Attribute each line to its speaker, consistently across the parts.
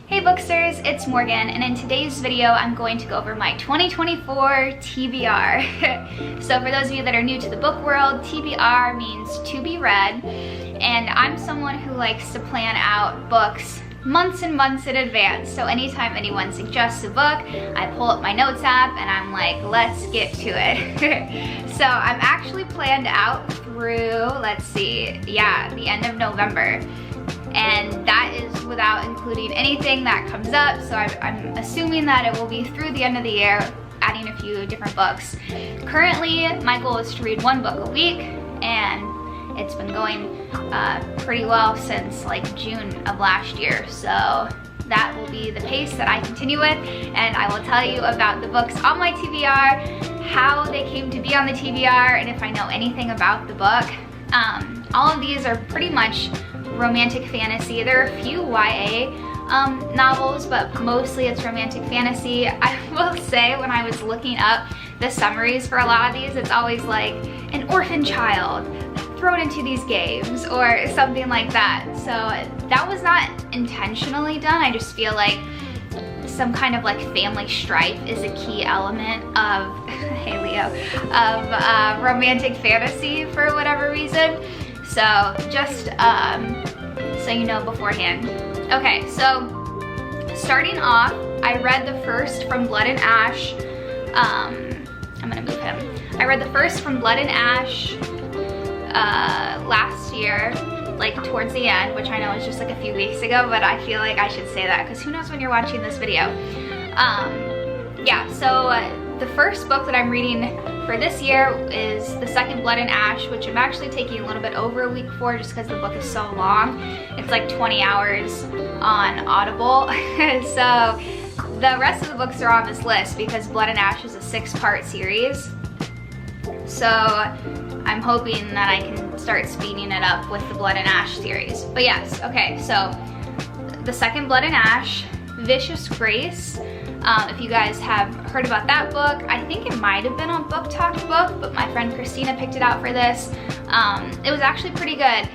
Speaker 1: Hey Booksters, it's Morgan, and in today's video I'm going to go over my 2024 TBR. So for those of you that are new to the book world, TBR means to be read, and I'm someone who likes to plan out books months and months in advance. So anytime anyone suggests a book, I pull up my notes app and I'm like, let's get to it. So I'm actually planned out through, let's see, yeah, the end of November. And that is without including anything that comes up, so I'm assuming that it will be through the end of the year, adding a few different books. Currently, my goal is to read one book a week, and it's been going pretty well since like June of last year, so that will be the pace that I continue with, and I will tell you about the books on my TBR, how they came to be on the TBR, and if I know anything about the book. All of these are pretty much romantic fantasy. There are a few YA novels, but mostly it's romantic fantasy. I will say, when I was looking up the summaries for a lot of these, it's always like an orphan child thrown into these games or something like that. So that was not intentionally done. I just feel like some kind of like family strife is a key element of hey Leo, of romantic fantasy for whatever reason. So just so you know beforehand. Okay, so starting off, I read the first from Blood and Ash. I'm gonna move him. I read the first from Blood and Ash last year, like towards the end, which I know is just like a few weeks ago, but I feel like I should say that because who knows when you're watching this video. Yeah, so the first book that I'm reading for this year is the second Blood and Ash, which I'm actually taking a little bit over a week for just because the book is so long. It's like 20 hours on Audible. So the rest of the books are on this list because Blood and Ash is a 6-part series. So I'm hoping that I can start speeding it up with the Blood and Ash series. But yes, okay, so the second Blood and Ash, Vicious Grace. If you guys have heard about that book, I think it might have been on Book Talk Book, but my friend Christina picked it out for this. It was actually pretty good.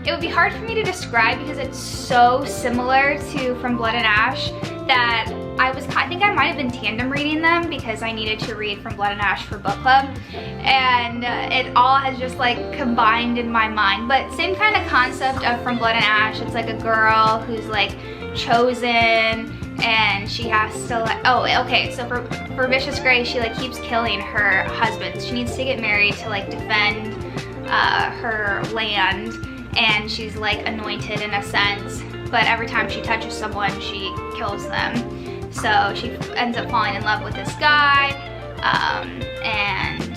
Speaker 1: It would be hard for me to describe because it's so similar to From Blood and Ash that I think I might have been tandem reading them because I needed to read From Blood and Ash for book club, and it all has just like combined in my mind. But same kind of concept of From Blood and Ash. It's like a girl who's like chosen, and she has to like, oh, okay, so for Vicious Grace, she like keeps killing her husbands. She needs to get married to like defend her land, and she's like anointed in a sense, but every time she touches someone, she kills them. So she ends up falling in love with this guy, and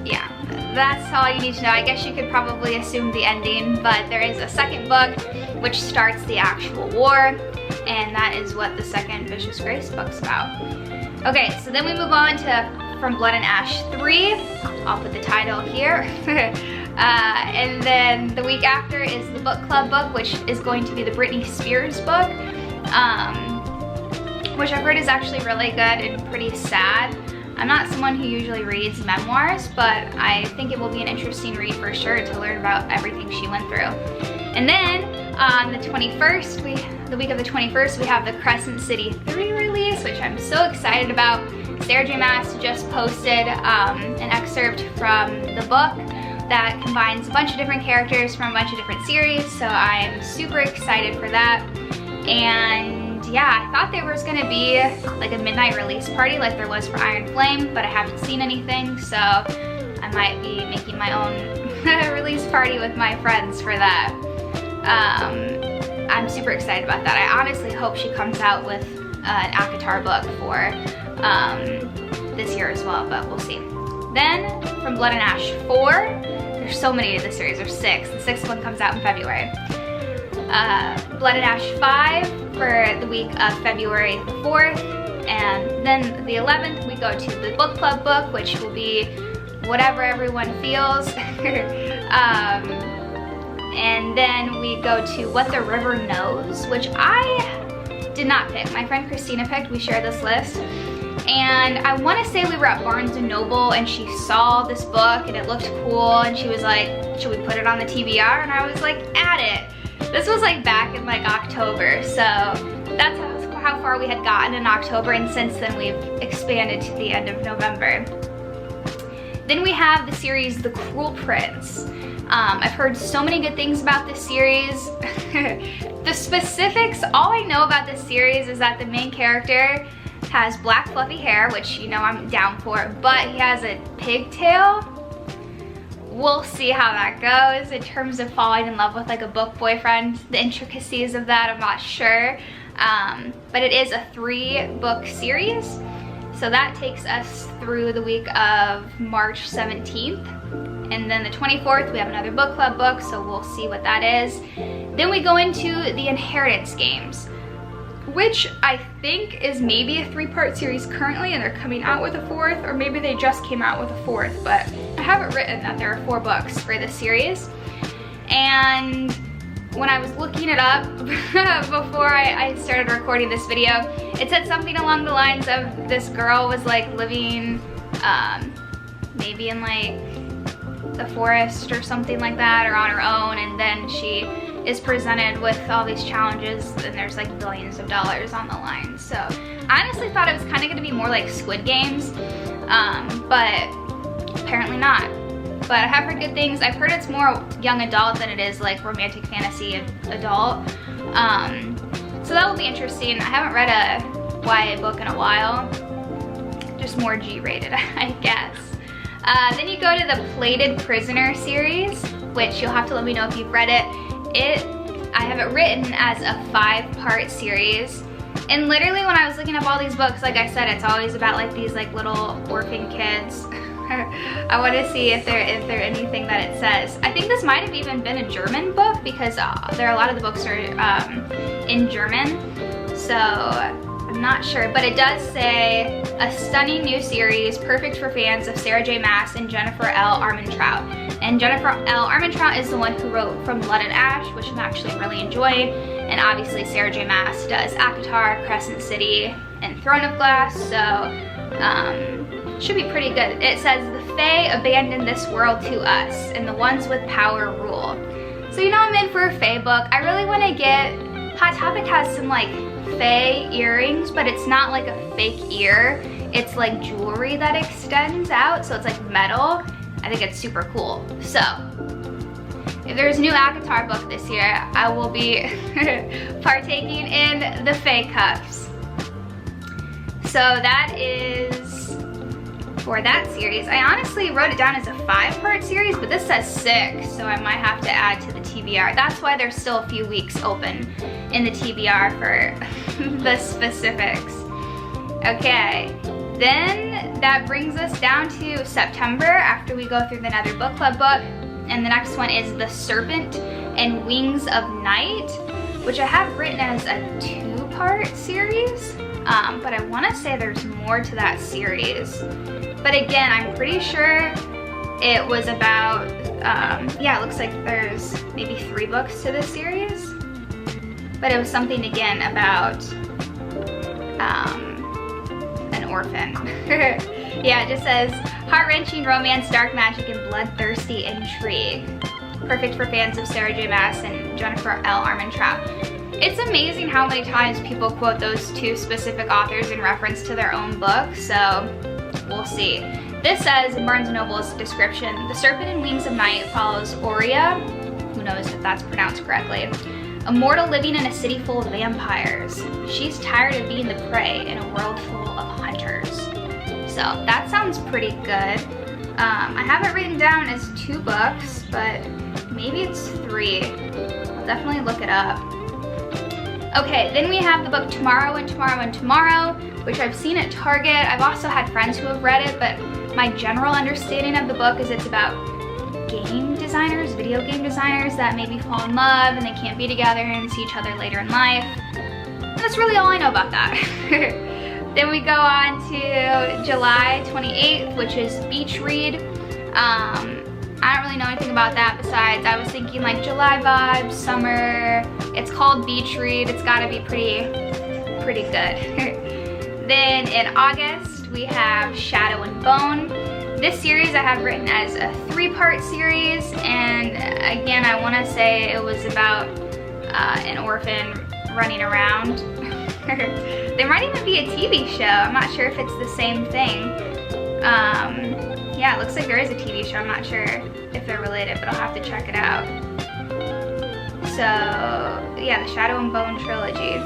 Speaker 1: yeah, that's all you need to know. I guess you could probably assume the ending, but there is a second book which starts the actual war, and that is what the second Vicious Grace book's about. Okay, so then we move on to From Blood and Ash 3. I'll put the title here. And then the week after is the book club book, which is going to be the Britney Spears book, which I've heard is actually really good and pretty sad. I'm not someone who usually reads memoirs, but I think it will be an interesting read for sure to learn about everything she went through. And then on the 21st, the week of the 21st, we have the Crescent City 3 release, which I'm so excited about. Sarah J. Maas just posted an excerpt from the book that combines a bunch of different characters from a bunch of different series, so I'm super excited for that. And yeah, I thought there was gonna be like a midnight release party like there was for Iron Flame, but I haven't seen anything, so I might be making my own release party with my friends for that. I'm super excited about that. I honestly hope she comes out with an ACOTAR book for this year as well, but we'll see. Then From Blood and Ash 4, there's so many of the series, there's 6. The 6th one comes out in February. Blood and Ash 5 for the week of February 4th, and then the 11th we go to the book club book, which will be Whatever Everyone Feels. And then we go to What the River Knows, which I did not pick. My friend Christina picked. We share this list. And I want to say we were at Barnes & Noble and she saw this book and it looked cool and she was like, should we put it on the TBR? And I was like, add it. This was like back in like October, so that's how far we had gotten in October, and since then we've expanded to the end of November. Then we have the series The Cruel Prince. I've heard so many good things about this series. The specifics, all I know about this series is that the main character has black fluffy hair, which you know I'm down for, but he has a pigtail. We'll see how that goes in terms of falling in love with like a book boyfriend. The intricacies of that, I'm not sure. But it is a 3-book series. So that takes us through the week of March 17th. And then the 24th, we have another book club book, so we'll see what that is. Then we go into the Inheritance games, which I think is maybe a 3-part series currently, and they're coming out with a 4th, or maybe they just came out with a 4th, but I have it written that there are 4 books for this series. And when I was looking it up before I started recording this video, it said something along the lines of this girl was like living maybe in like the forest or something like that, or on her own, and then she is presented with all these challenges, and there's like billions of dollars on the line. So I honestly thought it was kind of going to be more like Squid Games, but apparently not. But I have heard good things. I've heard it's more young adult than it is like romantic fantasy adult. So that will be interesting. I haven't read a YA book in a while. Just more G-rated, I guess. Then you go to the Plated Prisoner series, which you'll have to let me know if you've read it. I have it written as a 5-part series. And literally when I was looking up all these books, like I said, it's always about like these like little orphan kids. I want to see if there anything that it says. I think this might have even been a German book, because there are a lot of the books are in German, so I'm not sure. But it does say a stunning new series, perfect for fans of Sarah J. Maas and Jennifer L. Armentrout. And Jennifer L. Armentrout is the one who wrote From Blood and Ash, which I'm actually really enjoying. And obviously Sarah J. Maas does ACOTAR, Crescent City, and Throne of Glass, so should be pretty good. It says, the Fae abandon this world to us, and the ones with power rule. So you know I'm in for a Fae book. I really want to get, Hot Topic has some like Fae earrings, but it's not like a fake ear. It's like jewelry that extends out, so it's like metal. I think it's super cool. So if there's a new ACOTAR book this year, I will be partaking in the Fae cups. So that is for that series. I honestly wrote it down as a 5-part series, but this says 6, so I might have to add to the TBR. That's why there's still a few weeks open in the TBR for the specifics. Okay, then that brings us down to September, after we go through the Nether Book Club book, and the next one is The Serpent and Wings of Night, which I have written as a 2-part series, but I want to say there's more to that series. But again, I'm pretty sure it was about, yeah, it looks like there's maybe 3 books to this series. But it was something, again, about an orphan. Yeah, it just says, heart-wrenching romance, dark magic, and bloodthirsty intrigue. Perfect for fans of Sarah J. Maas and Jennifer L. Armentrout. It's amazing how many times people quote those 2 specific authors in reference to their own book, so we'll see. This says in Barnes & Noble's description, The Serpent and Wings of Night follows Aurea, who knows if that's pronounced correctly, a mortal living in a city full of vampires. She's tired of being the prey in a world full of hunters. So that sounds pretty good. I have it written down as 2 books, but maybe it's 3. I'll definitely look it up. Okay, then we have the book Tomorrow and Tomorrow and Tomorrow, which I've seen at Target. I've also had friends who have read it, but my general understanding of the book is it's about game designers, video game designers that maybe fall in love and they can't be together and see each other later in life. And that's really all I know about that. Then we go on to July 28th, which is Beach Read. I don't really know anything about that besides I was thinking like July vibes, summer. It's called Beach Read. It's gotta be pretty good. Then in August, we have Shadow and Bone. This series I have written as a 3-part series, and again, I wanna say it was about an orphan running around. There might even be a TV show. I'm not sure if it's the same thing. Yeah, it looks like there is a TV show. I'm not sure if they're related, but I'll have to check it out. So, yeah, the Shadow and Bone trilogy.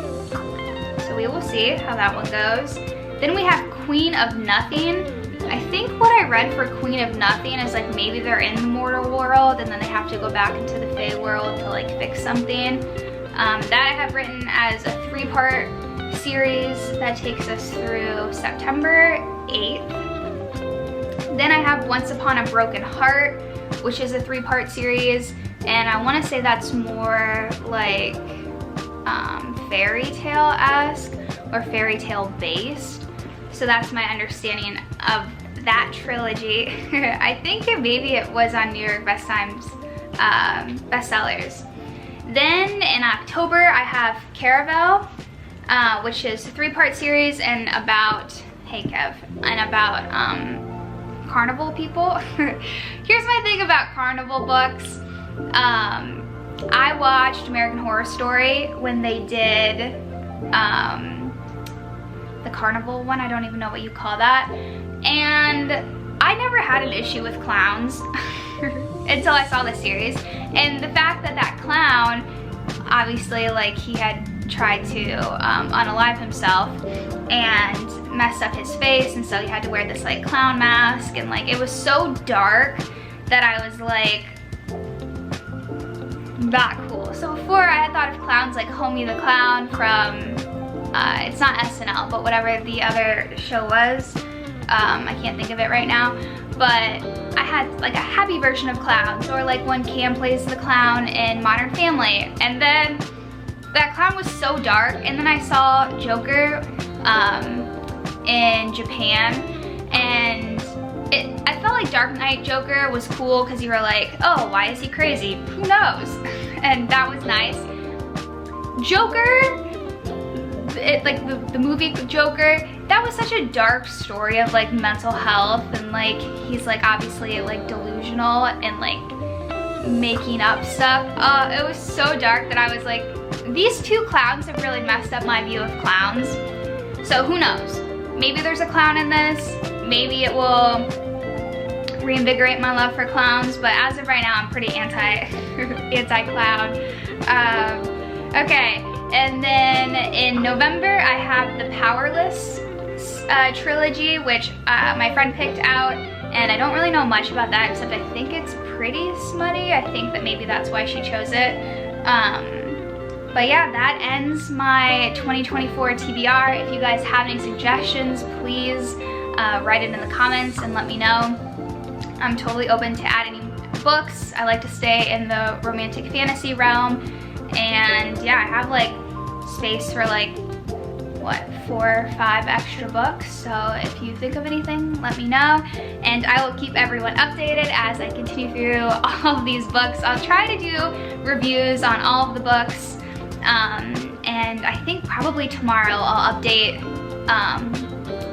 Speaker 1: So we will see how that one goes. Then we have Queen of Nothing. I think what I read for Queen of Nothing is like maybe they're in the mortal world and then they have to go back into the Fey world to like fix something. That I have written as a 3-part series that takes us through September 8th. Then I have Once Upon a Broken Heart, which is a 3-part series, and I want to say that's more like fairy tale-esque or fairy tale based. So that's my understanding of that trilogy. I think maybe it was on New York bestsellers. Then in October I have Caraval, which is a 3-part series and about, hey Kev, and about carnival people. Here's my thing about carnival books. I watched American Horror Story when they did the carnival one. I don't even know what you call that. And I never had an issue with clowns until I saw the series. And the fact that that clown, obviously, like, he had tried to unalive himself and messed up his face, and so he had to wear this like clown mask, and like it was so dark that I was like, not cool. So before I had thought of clowns like Homie the Clown from, it's not SNL, but whatever the other show was. I can't think of it right now, but I had like a happy version of clowns, or like when Cam plays the clown in Modern Family, and then that clown was so dark. And then I saw Joker in Japan, and I felt like Dark Knight Joker was cool because you were like, oh, why is he crazy? Who knows? And that was nice. Joker, like the movie Joker, that was such a dark story of like mental health, and like he's like obviously like delusional and like making up stuff. It was so dark that I was like, these two clowns have really messed up my view of clowns. So who knows? Maybe there's a clown in this. Maybe it will reinvigorate my love for clowns, but as of right now, I'm pretty anti-clown. Okay, and then in November, I have the Powerless trilogy, which my friend picked out, and I don't really know much about that, except I think it's pretty smutty. I think that maybe that's why she chose it. But yeah, that ends my 2024 TBR. If you guys have any suggestions, please write it in the comments and let me know. I'm totally open to adding books. I like to stay in the romantic fantasy realm. And yeah, I have like space for like, what, 4 or 5 extra books. So if you think of anything, let me know. And I will keep everyone updated as I continue through all of these books. I'll try to do reviews on all of the books. And I think probably tomorrow I'll update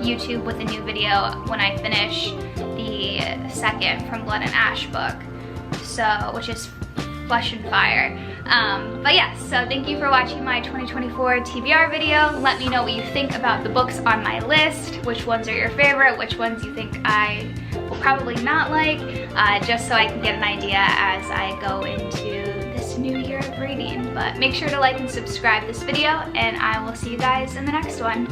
Speaker 1: YouTube with a new video when I finish the second From Blood and Ash book, so which is Flesh and Fire. But yeah, so thank you for watching my 2024 TBR video. Let me know what you think about the books on my list, which ones are your favorite, which ones you think I will probably not like, just so I can get an idea as I go into this new year of reading. But make sure to like and subscribe this video, and I will see you guys in the next one.